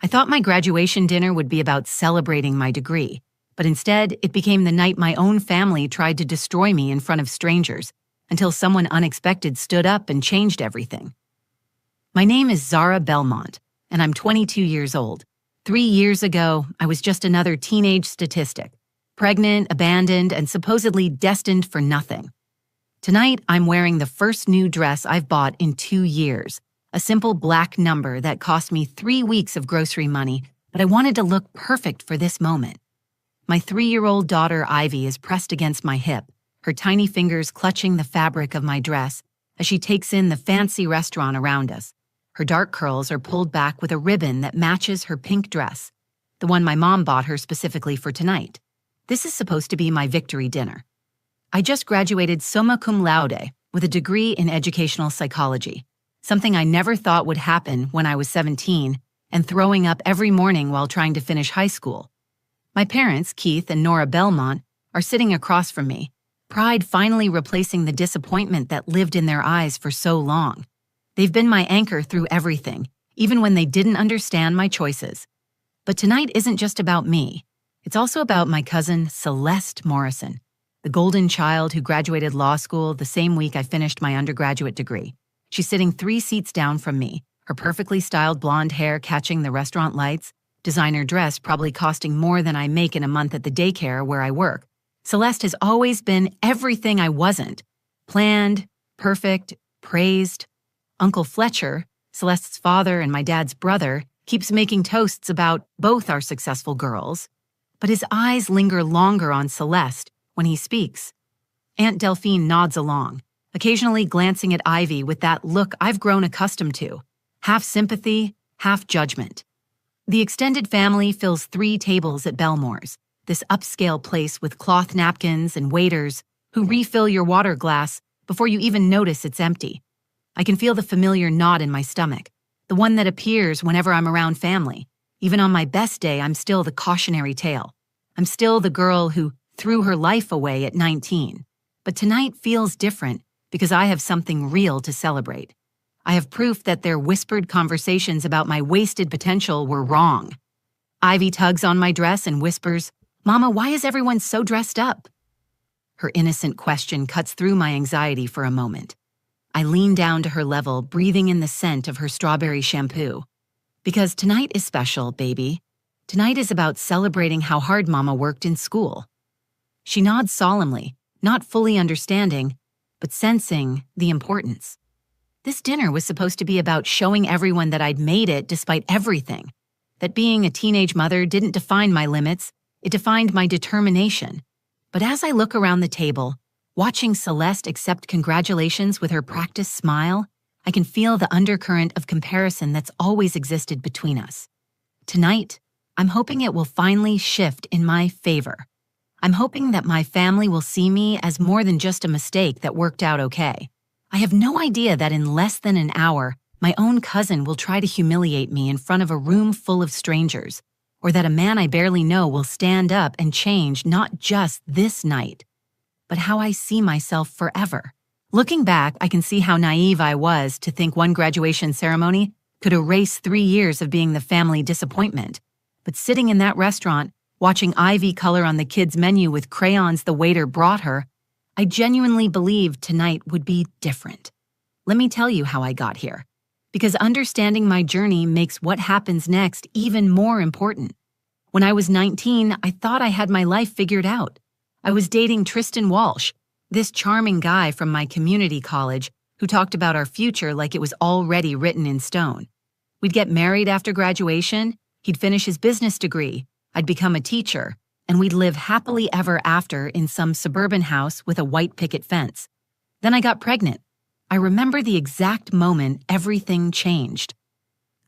I thought my graduation dinner would be about celebrating my degree, but instead it became the night my own family tried to destroy me in front of strangers until someone unexpected stood up and changed everything. My name is Zara Belmont, and I'm 22 years old. 3 years ago, I was just another teenage statistic, pregnant, abandoned, and supposedly destined for nothing. Tonight, I'm wearing the first new dress I've bought in 2 years, a simple black number that cost me 3 weeks of grocery money, but I wanted to look perfect for this moment. My 3-year-old daughter, Ivy, is pressed against my hip, her tiny fingers clutching the fabric of my dress as she takes in the fancy restaurant around us. Her dark curls are pulled back with a ribbon that matches her pink dress, the one my mom bought her specifically for tonight. This is supposed to be my victory dinner. I just graduated summa cum laude with a degree in educational psychology, something I never thought would happen when I was 17 and throwing up every morning while trying to finish high school. My parents, Keith and Nora Belmont, are sitting across from me, pride finally replacing the disappointment that lived in their eyes for so long. They've been my anchor through everything, even when they didn't understand my choices. But tonight isn't just about me. It's also about my cousin, Celeste Morrison, the golden child who graduated law school the same week I finished my undergraduate degree. She's sitting 3 seats down from me, her perfectly styled blonde hair catching the restaurant lights, designer dress probably costing more than I make in a month at the daycare where I work. Celeste has always been everything I wasn't. Planned, perfect, praised. Uncle Fletcher, Celeste's father and my dad's brother, keeps making toasts about both our successful girls, but his eyes linger longer on Celeste when he speaks. Aunt Delphine nods along, occasionally glancing at Ivy with that look I've grown accustomed to, half sympathy, half judgment. The extended family fills 3 tables at Belmore's, this upscale place with cloth napkins and waiters who refill your water glass before you even notice it's empty. I can feel the familiar knot in my stomach, the one that appears whenever I'm around family. Even on my best day, I'm still the cautionary tale. I'm still the girl who threw her life away at 19. But tonight feels different because I have something real to celebrate. I have proof that their whispered conversations about my wasted potential were wrong. Ivy tugs on my dress and whispers, "Mama, why is everyone so dressed up?" Her innocent question cuts through my anxiety for a moment. I lean down to her level, breathing in the scent of her strawberry shampoo. Because tonight is special, baby. Tonight is about celebrating how hard Mama worked in school. She nods solemnly, not fully understanding, but sensing the importance. This dinner was supposed to be about showing everyone that I'd made it despite everything, that being a teenage mother didn't define my limits, it defined my determination. But as I look around the table, watching Celeste accept congratulations with her practiced smile, I can feel the undercurrent of comparison that's always existed between us. Tonight, I'm hoping it will finally shift in my favor. I'm hoping that my family will see me as more than just a mistake that worked out okay. I have no idea that in less than an hour, my own cousin will try to humiliate me in front of a room full of strangers, or that a man I barely know will stand up and change not just this night, but how I see myself forever. Looking back, I can see how naive I was to think one graduation ceremony could erase 3 years of being the family disappointment. But sitting in that restaurant, watching Ivy color on the kids' menu with crayons the waiter brought her, I genuinely believed tonight would be different. Let me tell you how I got here. Because understanding my journey makes what happens next even more important. When I was 19, I thought I had my life figured out. I was dating Tristan Walsh, this charming guy from my community college who talked about our future like it was already written in stone. We'd get married after graduation, he'd finish his business degree, I'd become a teacher, and we'd live happily ever after in some suburban house with a white picket fence. Then I got pregnant. I remember the exact moment everything changed.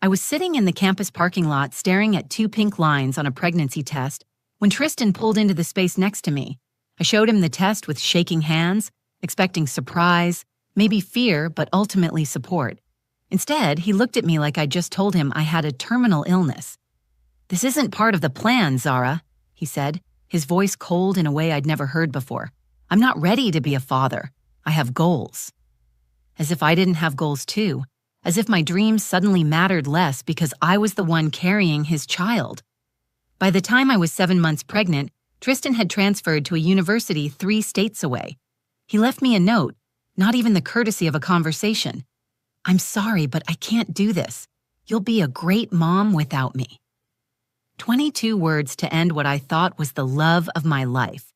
I was sitting in the campus parking lot staring at 2 pink lines on a pregnancy test when Tristan pulled into the space next to me. I showed him the test with shaking hands, expecting surprise, maybe fear, but ultimately support. Instead, he looked at me like I'd just told him I had a terminal illness. "This isn't part of the plan, Zara," he said, his voice cold in a way I'd never heard before. "I'm not ready to be a father. I have goals." As if I didn't have goals too, as if my dreams suddenly mattered less because I was the one carrying his child. By the time I was 7 months pregnant, Tristan had transferred to a university 3 states away. He left me a note, not even the courtesy of a conversation. "I'm sorry, but I can't do this. You'll be a great mom without me." 22 words to end what I thought was the love of my life.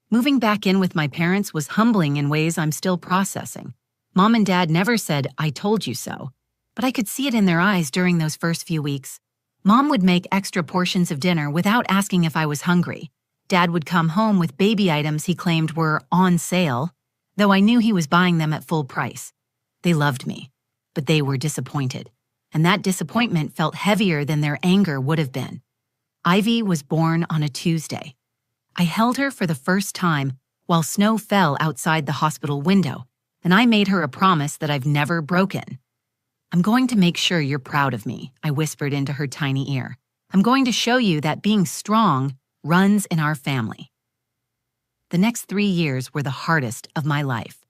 Moving back in with my parents was humbling in ways I'm still processing. Mom and Dad never said, "I told you so," but I could see it in their eyes during those first few weeks. Mom would make extra portions of dinner without asking if I was hungry. Dad would come home with baby items he claimed were on sale, though I knew he was buying them at full price. They loved me, but they were disappointed, and that disappointment felt heavier than their anger would have been. Ivy was born on a Tuesday. I held her for the first time while snow fell outside the hospital window, and I made her a promise that I've never broken. "I'm going to make sure you're proud of me," I whispered into her tiny ear. "I'm going to show you that being strong runs in our family." The next 3 years were the hardest of my life.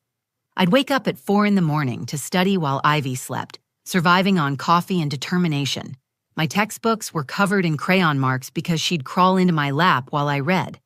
I'd wake up at 4 in the morning to study while Ivy slept, surviving on coffee and determination. My textbooks were covered in crayon marks because she'd crawl into my lap while I read.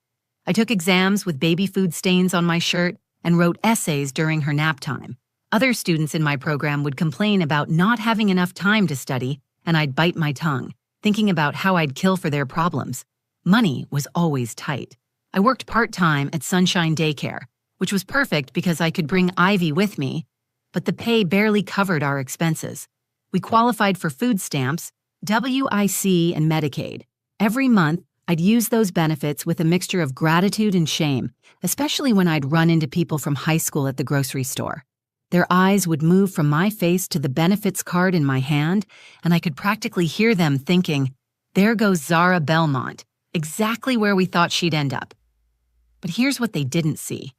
I took exams with baby food stains on my shirt and wrote essays during her nap time. Other students in my program would complain about not having enough time to study, and I'd bite my tongue, thinking about how I'd kill for their problems. Money was always tight. I worked part-time at Sunshine Daycare, which was perfect because I could bring Ivy with me, but the pay barely covered our expenses. We qualified for food stamps, WIC, and Medicaid. Every month, I'd use those benefits with a mixture of gratitude and shame, especially when I'd run into people from high school at the grocery store. Their eyes would move from my face to the benefits card in my hand, and I could practically hear them thinking, "There goes Zara Belmont, exactly where we thought she'd end up." But here's what they didn't see.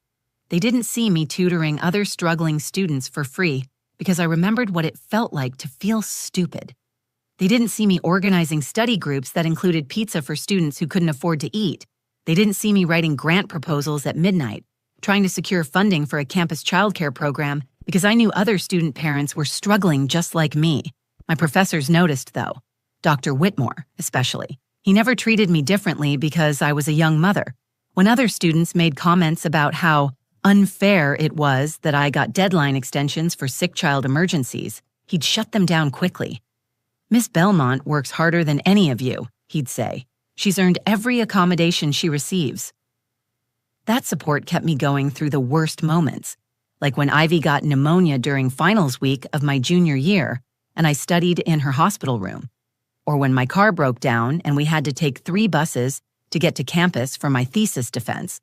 They didn't see me tutoring other struggling students for free because I remembered what it felt like to feel stupid. They didn't see me organizing study groups that included pizza for students who couldn't afford to eat. They didn't see me writing grant proposals at midnight, trying to secure funding for a campus childcare program because I knew other student parents were struggling just like me. My professors noticed, though. Dr. Whitmore, especially. He never treated me differently because I was a young mother. When other students made comments about how unfair it was that I got deadline extensions for sick child emergencies, he'd shut them down quickly. "Miss Belmont works harder than any of you," he'd say. "She's earned every accommodation she receives." That support kept me going through the worst moments, like when Ivy got pneumonia during finals week of my junior year and I studied in her hospital room, or when my car broke down and we had to take 3 buses to get to campus for my thesis defense,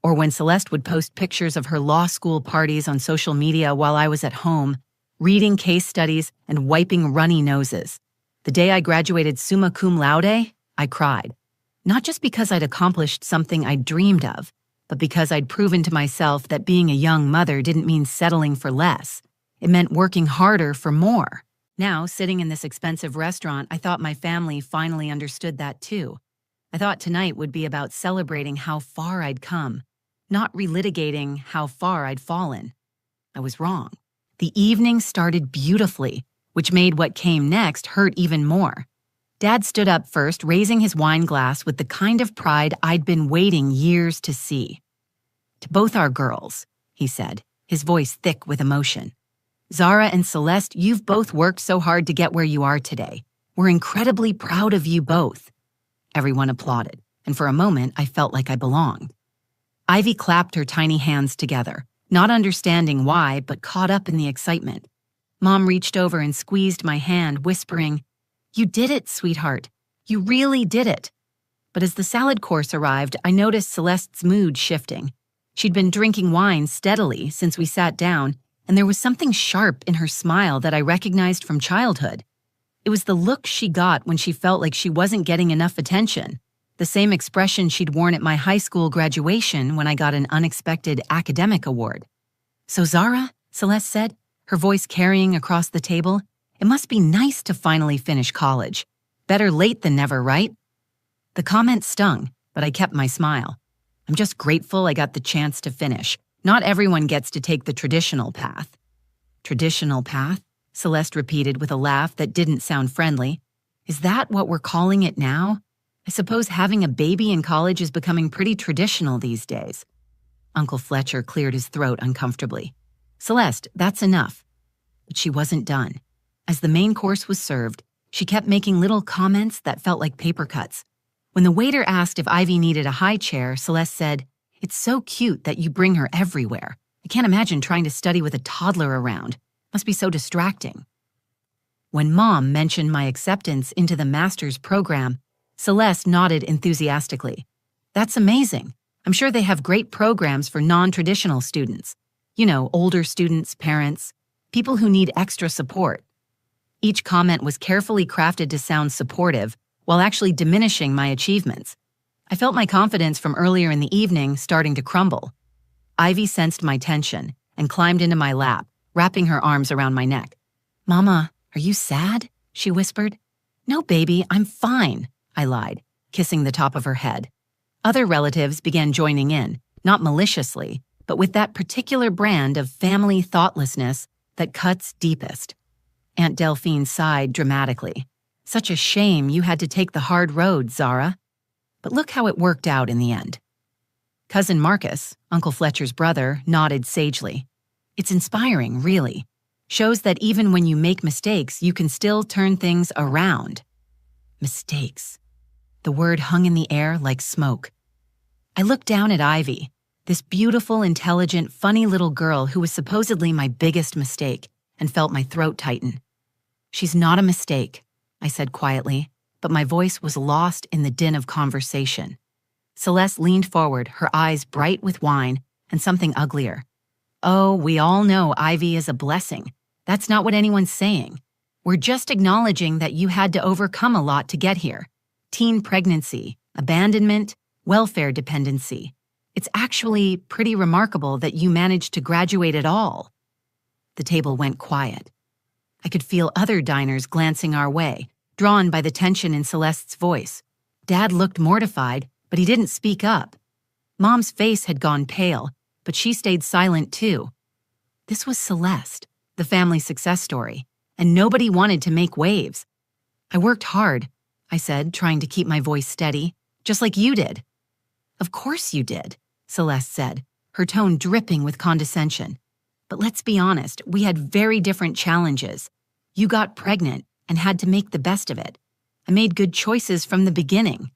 or when Celeste would post pictures of her law school parties on social media while I was at home, reading case studies and wiping runny noses. The day I graduated summa cum laude, I cried. Not just because I'd accomplished something I'd dreamed of, but because I'd proven to myself that being a young mother didn't mean settling for less. It meant working harder for more. Now, sitting in this expensive restaurant, I thought my family finally understood that too. I thought tonight would be about celebrating how far I'd come, not relitigating how far I'd fallen. I was wrong. The evening started beautifully, which made what came next hurt even more. Dad stood up first, raising his wine glass with the kind of pride I'd been waiting years to see. "To both our girls," he said, his voice thick with emotion. "Zara and Celeste, you've both worked so hard to get where you are today. We're incredibly proud of you both." Everyone applauded, and for a moment I felt like I belonged. Ivy clapped her tiny hands together, not understanding why, but caught up in the excitement. Mom reached over and squeezed my hand, whispering, "You did it, sweetheart. You really did it." But as the salad course arrived, I noticed Celeste's mood shifting. She'd been drinking wine steadily since we sat down, and there was something sharp in her smile that I recognized from childhood. It was the look she got when she felt like she wasn't getting enough attention, the same expression she'd worn at my high school graduation when I got an unexpected academic award. "So Zara," Celeste said, her voice carrying across the table, "it must be nice to finally finish college. Better late than never, right?" The comment stung, but I kept my smile. I'm just grateful I got the chance to finish. Not everyone gets to take the traditional path. Traditional path? Celeste repeated with a laugh that didn't sound friendly. Is that what we're calling it now? I suppose having a baby in college is becoming pretty traditional these days. Uncle Fletcher cleared his throat uncomfortably. Celeste, that's enough. But she wasn't done. As the main course was served, she kept making little comments that felt like paper cuts. When the waiter asked if Ivy needed a high chair, Celeste said, "It's so cute that you bring her everywhere. I can't imagine trying to study with a toddler around. Must be so distracting." When Mom mentioned my acceptance into the master's program, Celeste nodded enthusiastically. That's amazing. I'm sure they have great programs for non-traditional students. You know, older students, parents, people who need extra support. Each comment was carefully crafted to sound supportive while actually diminishing my achievements. I felt my confidence from earlier in the evening starting to crumble. Ivy sensed my tension and climbed into my lap, wrapping her arms around my neck. "Mama, are you sad?" she whispered. "No, baby, I'm fine," I lied, kissing the top of her head. Other relatives began joining in, not maliciously, but with that particular brand of family thoughtlessness that cuts deepest. Aunt Delphine sighed dramatically. "Such a shame you had to take the hard road, Zara." But look how it worked out in the end. Cousin Marcus, Uncle Fletcher's brother, nodded sagely. "It's inspiring, really. Shows that even when you make mistakes, you can still turn things around." Mistakes. The word hung in the air like smoke. I looked down at Ivy, this beautiful, intelligent, funny little girl who was supposedly my biggest mistake, and felt my throat tighten. "She's not a mistake," I said quietly, but my voice was lost in the din of conversation. Celeste leaned forward, her eyes bright with wine and something uglier. "Oh, we all know Ivy is a blessing. That's not what anyone's saying. We're just acknowledging that you had to overcome a lot to get here. Teen pregnancy, abandonment, welfare dependency. It's actually pretty remarkable that you managed to graduate at all." The table went quiet. I could feel other diners glancing our way, drawn by the tension in Celeste's voice. Dad looked mortified, but he didn't speak up. Mom's face had gone pale, but she stayed silent too. This was Celeste, the family success story, and nobody wanted to make waves. "I worked hard," I said, trying to keep my voice steady, "just like you did." "Of course you did," Celeste said, her tone dripping with condescension. "But let's be honest, we had very different challenges. You got pregnant and had to make the best of it. I made good choices from the beginning."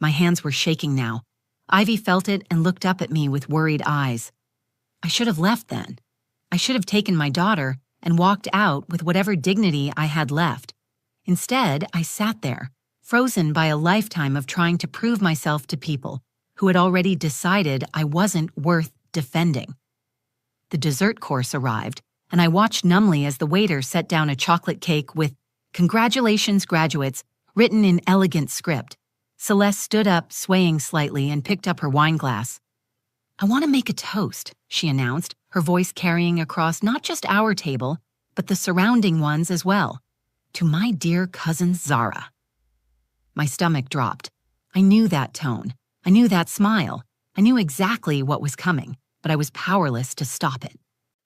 My hands were shaking now. Ivy felt it and looked up at me with worried eyes. I should have left then. I should have taken my daughter and walked out with whatever dignity I had left. Instead, I sat there, frozen by a lifetime of trying to prove myself to people who had already decided I wasn't worth defending. The dessert course arrived, and I watched numbly as the waiter set down a chocolate cake with "Congratulations, graduates," written in elegant script. Celeste stood up, swaying slightly, and picked up her wine glass. "I want to make a toast," she announced, her voice carrying across not just our table, but the surrounding ones as well. "To my dear cousin Zara." My stomach dropped. I knew that tone. I knew that smile. I knew exactly what was coming, but I was powerless to stop it.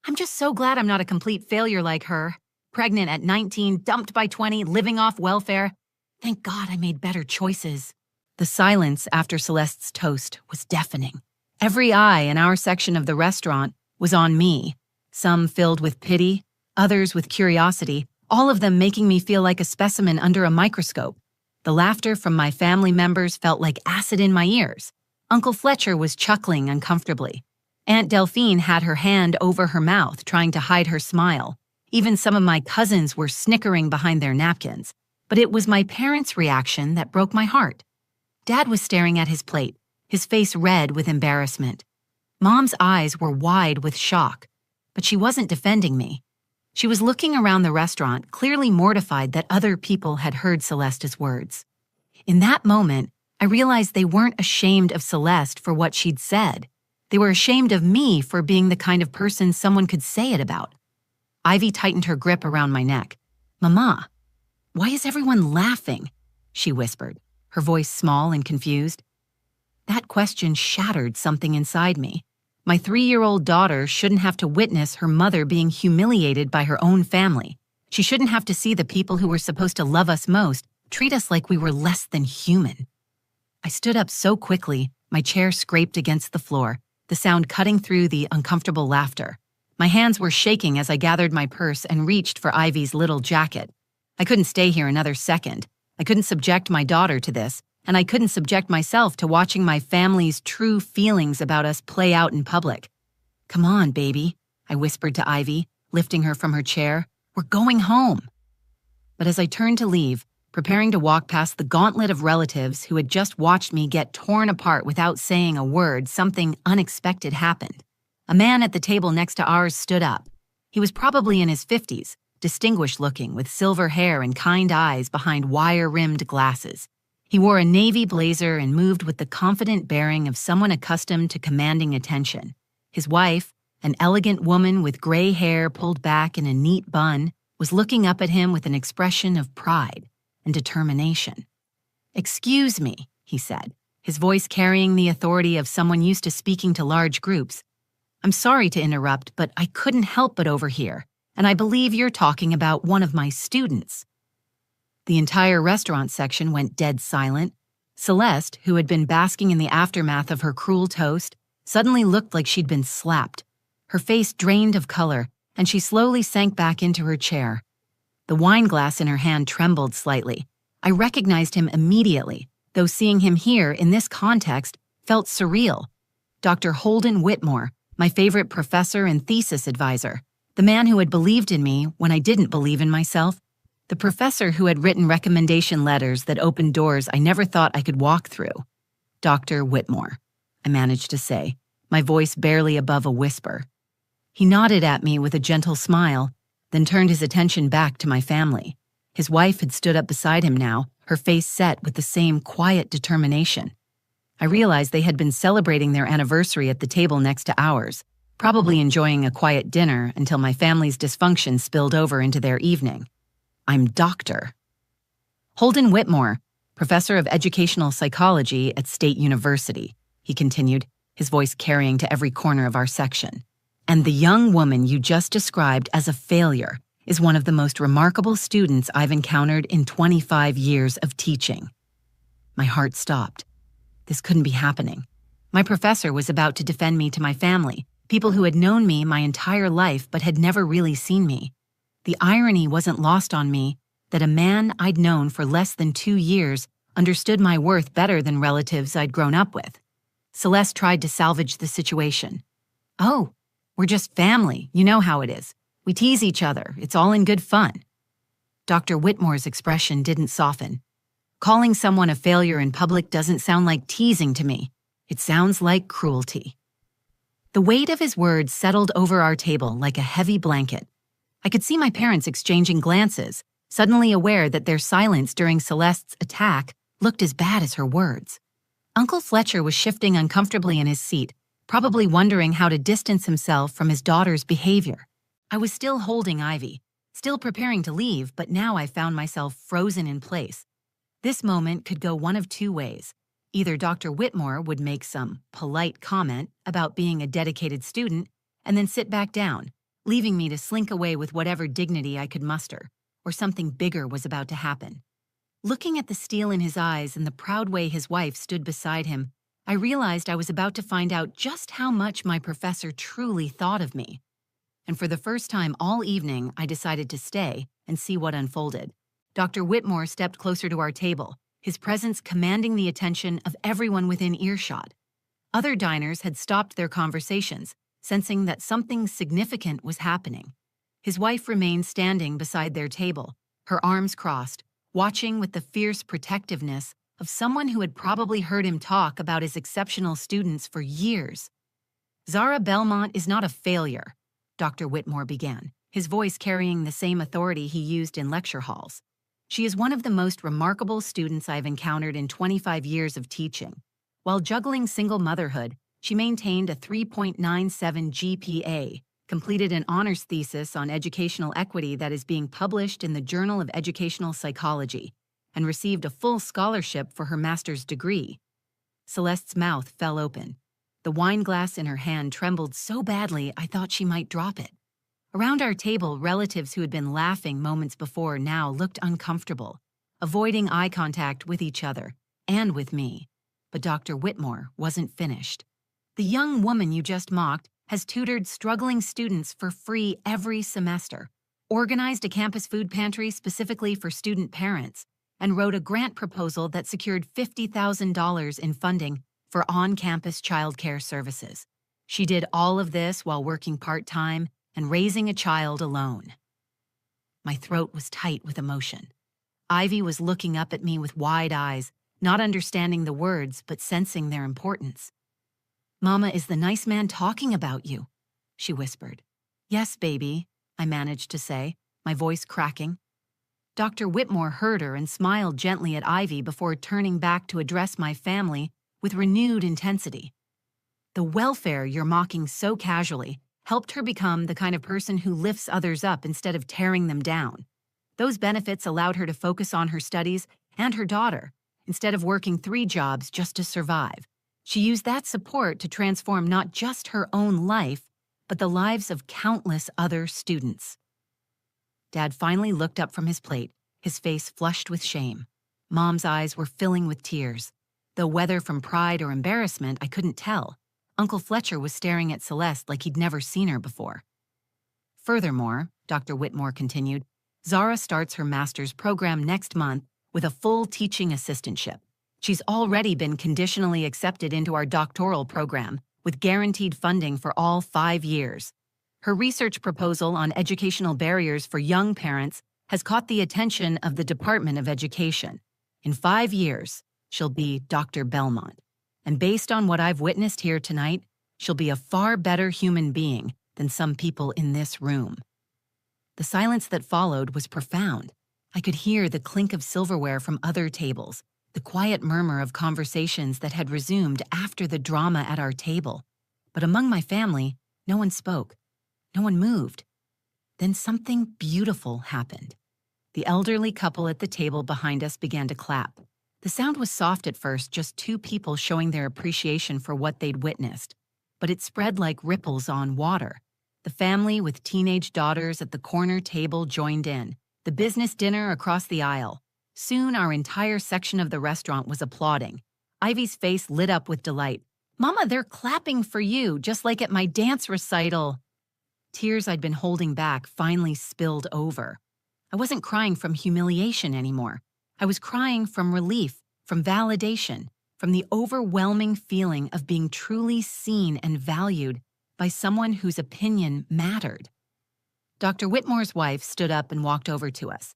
"I'm just so glad I'm not a complete failure like her. Pregnant at 19, dumped by 20, living off welfare. Thank God I made better choices." The silence after Celeste's toast was deafening. Every eye in our section of the restaurant was on me, some filled with pity, others with curiosity, all of them making me feel like a specimen under a microscope. The laughter from my family members felt like acid in my ears. Uncle Fletcher was chuckling uncomfortably. Aunt Delphine had her hand over her mouth, trying to hide her smile. Even some of my cousins were snickering behind their napkins. But it was my parents' reaction that broke my heart. Dad was staring at his plate, his face red with embarrassment. Mom's eyes were wide with shock, but she wasn't defending me. She was looking around the restaurant, clearly mortified that other people had heard Celeste's words. In that moment, I realized they weren't ashamed of Celeste for what she'd said. They were ashamed of me for being the kind of person someone could say it about. Ivy tightened her grip around my neck. "Mama, why is everyone laughing?" she whispered, her voice small and confused. That question shattered something inside me. My 3-year-old daughter shouldn't have to witness her mother being humiliated by her own family. She shouldn't have to see the people who were supposed to love us most treat us like we were less than human. I stood up so quickly, my chair scraped against the floor, the sound cutting through the uncomfortable laughter. My hands were shaking as I gathered my purse and reached for Ivy's little jacket. I couldn't stay here another second. I couldn't subject my daughter to this, and I couldn't subject myself to watching my family's true feelings about us play out in public. "Come on, baby," I whispered to Ivy, lifting her from her chair. "We're going home." But as I turned to leave, preparing to walk past the gauntlet of relatives who had just watched me get torn apart without saying a word, something unexpected happened. A man at the table next to ours stood up. He was probably in his 50s, distinguished looking, with silver hair and kind eyes behind wire-rimmed glasses. He wore a navy blazer and moved with the confident bearing of someone accustomed to commanding attention. His wife, an elegant woman with gray hair pulled back in a neat bun, was looking up at him with an expression of pride and determination. "Excuse me," he said, his voice carrying the authority of someone used to speaking to large groups. "I'm sorry to interrupt, but I couldn't help but overhear, and I believe you're talking about one of my students." The entire restaurant section went dead silent. Celeste, who had been basking in the aftermath of her cruel toast, suddenly looked like she'd been slapped. Her face drained of color, and she slowly sank back into her chair. The wine glass in her hand trembled slightly. I recognized him immediately, though seeing him here in this context felt surreal. Dr. Holden Whitmore, my favorite professor and thesis advisor, the man who had believed in me when I didn't believe in myself, the professor who had written recommendation letters that opened doors I never thought I could walk through. "Dr. Whitmore," I managed to say, my voice barely above a whisper. He nodded at me with a gentle smile, then turned his attention back to my family. His wife had stood up beside him now, her face set with the same quiet determination. I realized they had been celebrating their anniversary at the table next to ours, probably enjoying a quiet dinner until my family's dysfunction spilled over into their evening. "I'm Dr. Holden Whitmore, professor of educational psychology at State University," he continued, his voice carrying to every corner of our section. "And the young woman you just described as a failure is one of the most remarkable students I've encountered in 25 years of teaching." My heart stopped. This couldn't be happening. My professor was about to defend me to my family, people who had known me my entire life but had never really seen me. The irony wasn't lost on me that a man I'd known for less than 2 years understood my worth better than relatives I'd grown up with. Celeste tried to salvage the situation. "Oh, we're just family, you know how it is. We tease each other, it's all in good fun." Dr. Whitmore's expression didn't soften. "Calling someone a failure in public doesn't sound like teasing to me. It sounds like cruelty." The weight of his words settled over our table like a heavy blanket. I could see my parents exchanging glances, suddenly aware that their silence during Celeste's attack looked as bad as her words. Uncle Fletcher was shifting uncomfortably in his seat, probably wondering how to distance himself from his daughter's behavior. I was still holding Ivy, still preparing to leave, but now I found myself frozen in place. This moment could go one of two ways. Either Dr. Whitmore would make some polite comment about being a dedicated student and then sit back down, leaving me to slink away with whatever dignity I could muster, or something bigger was about to happen. Looking at the steel in his eyes and the proud way his wife stood beside him, I realized I was about to find out just how much my professor truly thought of me. And for the first time all evening, I decided to stay and see what unfolded. Dr. Whitmore stepped closer to our table, his presence commanding the attention of everyone within earshot. Other diners had stopped their conversations, sensing that something significant was happening. His wife remained standing beside their table, her arms crossed, watching with the fierce protectiveness of someone who had probably heard him talk about his exceptional students for years. "Zara Belmont is not a failure," Dr. Whitmore began, his voice carrying the same authority he used in lecture halls. "She is one of the most remarkable students I've encountered in 25 years of teaching. While juggling single motherhood, she maintained a 3.97 GPA, completed an honors thesis on educational equity that is being published in the Journal of Educational Psychology, and received a full scholarship for her master's degree." Celeste's mouth fell open. The wine glass in her hand trembled so badly I thought she might drop it. Around our table, relatives who had been laughing moments before now looked uncomfortable, avoiding eye contact with each other and with me. But Dr. Whitmore wasn't finished. The young woman you just mocked has tutored struggling students for free every semester, organized a campus food pantry specifically for student parents, and wrote a grant proposal that secured $50,000 in funding for on-campus childcare services. She did all of this while working part-time and raising a child alone. My throat was tight with emotion. Ivy was looking up at me with wide eyes, not understanding the words but sensing their importance. "Mama, is the nice man talking about you?" she whispered. "Yes, baby," I managed to say, my voice cracking. Dr. Whitmore heard her and smiled gently at Ivy before turning back to address my family with renewed intensity. "The welfare you're mocking so casually helped her become the kind of person who lifts others up instead of tearing them down. Those benefits allowed her to focus on her studies and her daughter, instead of working 3 jobs just to survive. She used that support to transform not just her own life, but the lives of countless other students." Dad finally looked up from his plate, his face flushed with shame. Mom's eyes were filling with tears. Though whether from pride or embarrassment, I couldn't tell. Uncle Fletcher was staring at Celeste like he'd never seen her before. "Furthermore," Dr. Whitmore continued, "Zara starts her master's program next month with a full teaching assistantship. She's already been conditionally accepted into our doctoral program with guaranteed funding for all 5 years. Her research proposal on educational barriers for young parents has caught the attention of the Department of Education. In 5 years, she'll be Dr. Belmont. And based on what I've witnessed here tonight, she'll be a far better human being than some people in this room." The silence that followed was profound. I could hear the clink of silverware from other tables, the quiet murmur of conversations that had resumed after the drama at our table. But among my family, no one spoke. No one moved. Then something beautiful happened. The elderly couple at the table behind us began to clap. The sound was soft at first, just 2 people showing their appreciation for what they'd witnessed. But it spread like ripples on water. The family with teenage daughters at the corner table joined in, the business dinner across the aisle. Soon our entire section of the restaurant was applauding. Ivy's face lit up with delight. "Mama, they're clapping for you, just like at my dance recital." Tears I'd been holding back finally spilled over. I wasn't crying from humiliation anymore. I was crying from relief, from validation, from the overwhelming feeling of being truly seen and valued by someone whose opinion mattered. Dr. Whitmore's wife stood up and walked over to us.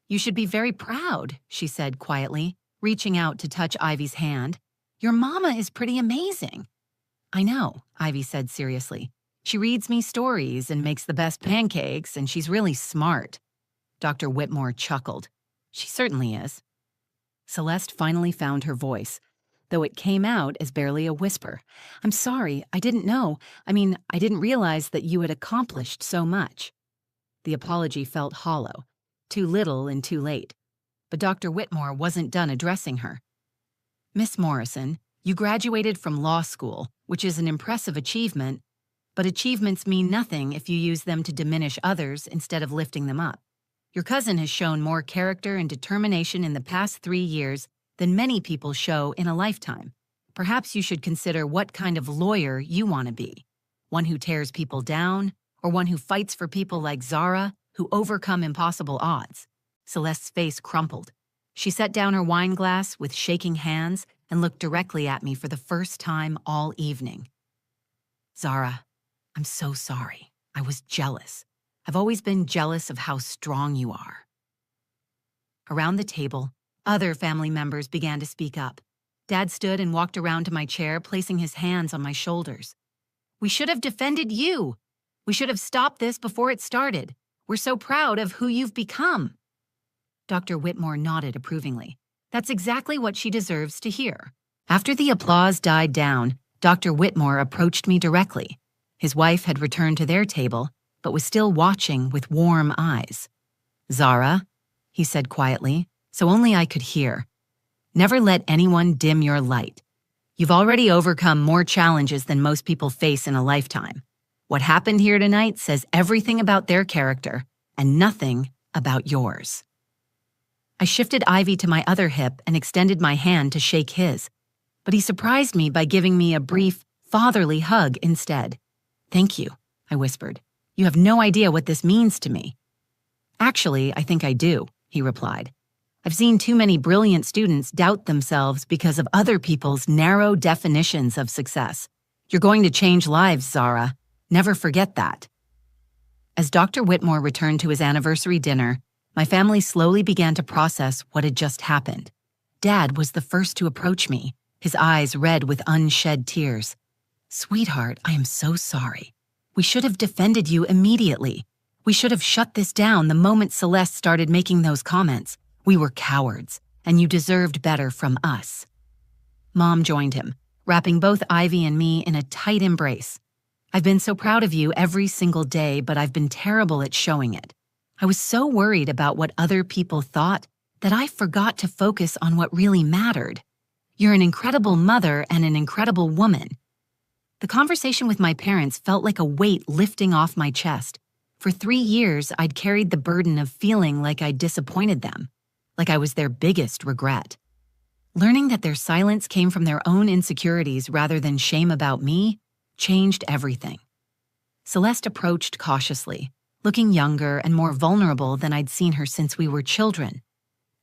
"You should be very proud," she said quietly, reaching out to touch Ivy's hand. "Your mama is pretty amazing." "I know," Ivy said seriously. "She reads me stories and makes the best pancakes, and she's really smart." Dr. Whitmore chuckled. "She certainly is." Celeste finally found her voice, though it came out as barely a whisper. "I'm sorry, I didn't know. I didn't realize that you had accomplished so much." The apology felt hollow, too little and too late. But Dr. Whitmore wasn't done addressing her. "Miss Morrison, you graduated from law school, which is an impressive achievement, but achievements mean nothing if you use them to diminish others instead of lifting them up. Your cousin has shown more character and determination in the past 3 years than many people show in a lifetime. Perhaps you should consider what kind of lawyer you want to be. One who tears people down, or one who fights for people like Zara, who overcome impossible odds." Celeste's face crumpled. She set down her wine glass with shaking hands and looked directly at me for the first time all evening. "Zara, I'm so sorry. I was jealous. I've always been jealous of how strong you are." Around the table, other family members began to speak up. Dad stood and walked around to my chair, placing his hands on my shoulders. "We should have defended you. We should have stopped this before it started. We're so proud of who you've become." Dr. Whitmore nodded approvingly. That's exactly what she deserves to hear. After the applause died down, Dr. Whitmore approached me directly. His wife had returned to their table, but was still watching with warm eyes. "Zara," he said quietly, so only I could hear, "never let anyone dim your light. You've already overcome more challenges than most people face in a lifetime. What happened here tonight says everything about their character and nothing about yours." I shifted Ivy to my other hip and extended my hand to shake his, but he surprised me by giving me a brief, fatherly hug instead. "Thank you," I whispered. "You have no idea what this means to me." "Actually, I think I do," he replied. "I've seen too many brilliant students doubt themselves because of other people's narrow definitions of success. You're going to change lives, Zara. Never forget that." As Dr. Whitmore returned to his anniversary dinner, my family slowly began to process what had just happened. Dad was the first to approach me, his eyes red with unshed tears. "Sweetheart, I am so sorry. We should have defended you immediately. We should have shut this down the moment Celeste started making those comments. We were cowards, and you deserved better from us." Mom joined him, wrapping both Ivy and me in a tight embrace. "I've been so proud of you every single day, but I've been terrible at showing it. I was so worried about what other people thought that I forgot to focus on what really mattered. You're an incredible mother and an incredible woman." The conversation with my parents felt like a weight lifting off my chest. For 3 years, I'd carried the burden of feeling like I'd disappointed them, like I was their biggest regret. Learning that their silence came from their own insecurities rather than shame about me changed everything. Celeste approached cautiously, looking younger and more vulnerable than I'd seen her since we were children.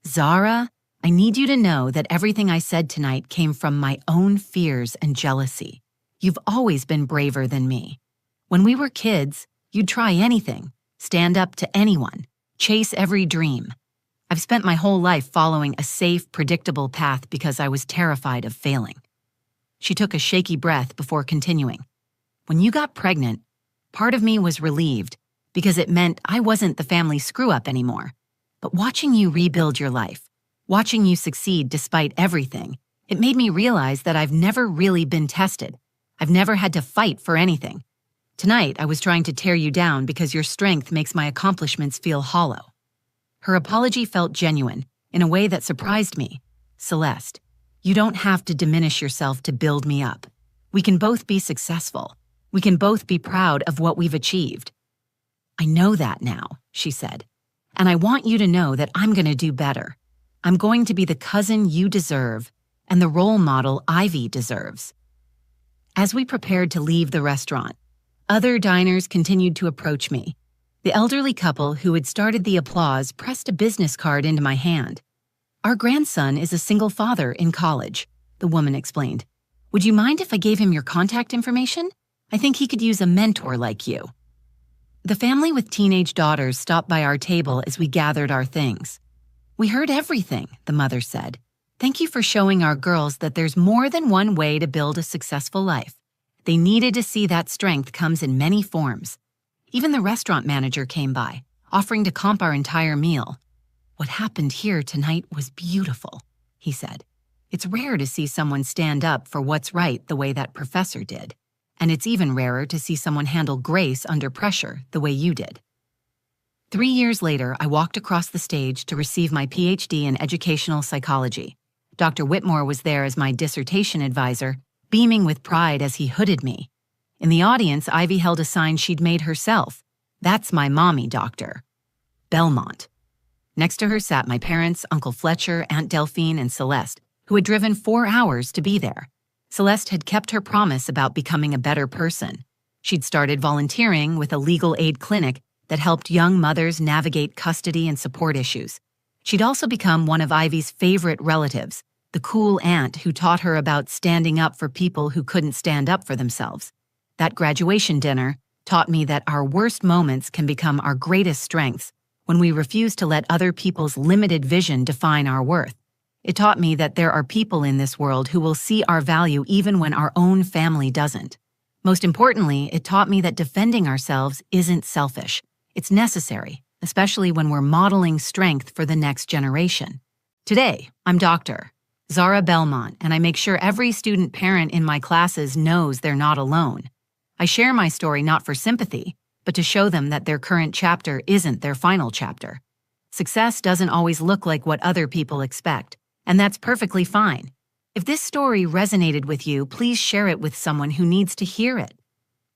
"Zara, I need you to know that everything I said tonight came from my own fears and jealousy. You've always been braver than me. When we were kids, you'd try anything, stand up to anyone, chase every dream. I've spent my whole life following a safe, predictable path because I was terrified of failing." She took a shaky breath before continuing. "When you got pregnant, part of me was relieved because it meant I wasn't the family screw-up anymore. But watching you rebuild your life, watching you succeed despite everything, it made me realize that I've never really been tested. I've never had to fight for anything. Tonight, I was trying to tear you down because your strength makes my accomplishments feel hollow." Her apology felt genuine, in a way that surprised me. "Celeste, you don't have to diminish yourself to build me up. We can both be successful. We can both be proud of what we've achieved." "I know that now," she said. "And I want you to know that I'm going to do better. I'm going to be the cousin you deserve and the role model Ivy deserves." As we prepared to leave the restaurant, other diners continued to approach me. The elderly couple who had started the applause pressed a business card into my hand. "Our grandson is a single father in college," the woman explained. "Would you mind if I gave him your contact information? I think he could use a mentor like you." The family with teenage daughters stopped by our table as we gathered our things. "We heard everything," the mother said. "Thank you for showing our girls that there's more than one way to build a successful life. They needed to see that strength comes in many forms." Even the restaurant manager came by, offering to comp our entire meal. "What happened here tonight was beautiful," he said. "It's rare to see someone stand up for what's right the way that professor did. And it's even rarer to see someone handle grace under pressure the way you did." 3 years later, I walked across the stage to receive my PhD in educational psychology. Dr. Whitmore was there as my dissertation advisor, beaming with pride as he hooded me. In the audience, Ivy held a sign she'd made herself. "That's my mommy, doctor. Belmont." Next to her sat my parents, Uncle Fletcher, Aunt Delphine, and Celeste, who had driven 4 hours to be there. Celeste had kept her promise about becoming a better person. She'd started volunteering with a legal aid clinic that helped young mothers navigate custody and support issues. She'd also become one of Ivy's favorite relatives, the cool aunt who taught her about standing up for people who couldn't stand up for themselves. That graduation dinner taught me that our worst moments can become our greatest strengths when we refuse to let other people's limited vision define our worth. It taught me that there are people in this world who will see our value even when our own family doesn't. Most importantly, it taught me that defending ourselves isn't selfish. It's necessary, especially when we're modeling strength for the next generation. Today, I'm Dr. Zara Belmont, and I make sure every student parent in my classes knows they're not alone. I share my story not for sympathy, but to show them that their current chapter isn't their final chapter. Success doesn't always look like what other people expect, and that's perfectly fine. If this story resonated with you, please share it with someone who needs to hear it.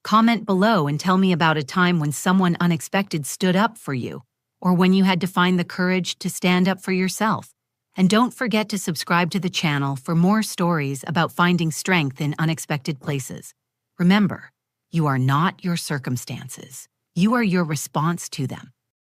Comment below and tell me about a time when someone unexpected stood up for you, or when you had to find the courage to stand up for yourself. And don't forget to subscribe to the channel for more stories about finding strength in unexpected places. Remember, you are not your circumstances. You are your response to them.